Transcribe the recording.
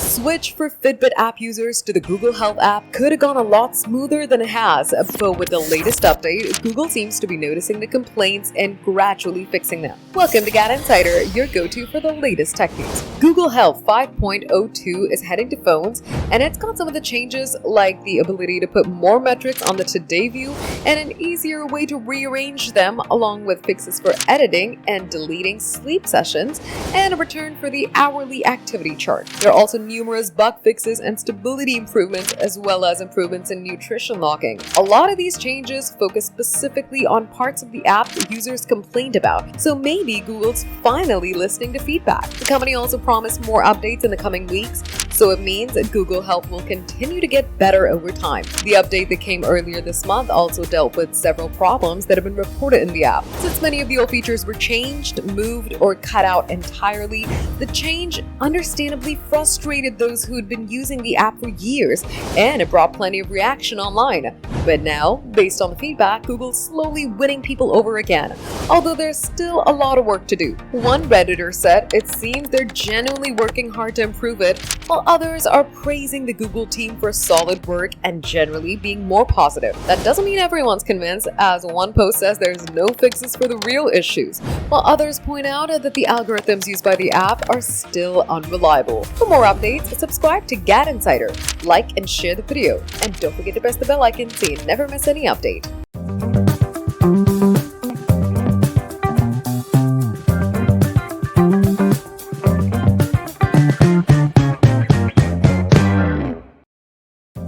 switch for Fitbit app users to the Google Health app could have gone a lot smoother than it has, but with the latest update, Google seems to be noticing the complaints and gradually fixing them. Welcome to GadInsider, your go-to for the latest tech news. Google Health 5.02 is heading to phones, and it's got some of the changes like the ability to put more metrics on the Today view and an easier way to rearrange them, along with fixes for editing and deleting sleep sessions and a return for the hourly activity chart. There are also numerous bug fixes and stability improvements, as well as improvements in nutrition logging. A lot of these changes focus specifically on parts of the app that users complained about, so maybe Google's finally listening to feedback. The company also promised more updates in the coming weeks, so it means that Google Health will continue to get better over time. The update that came earlier this month also dealt with several problems that have been reported in the app. Since many of the old features were changed, moved, or cut out entirely, the change understandably frustrated those who had been using the app for years, and it brought plenty of reaction online. But now, based on the feedback, Google's slowly winning people over again, although there's still a lot of work to do. One Redditor said it seems they're genuinely working hard to improve it, while others are praising the Google team for solid work and generally being more positive. That doesn't mean everyone's convinced, as one post says there's no fixes for the real issues, while others point out that the algorithms used by the app are still unreliable. For more updates, subscribe to GadInsider, like and share the video, and don't forget to press the bell icon so you never miss any update.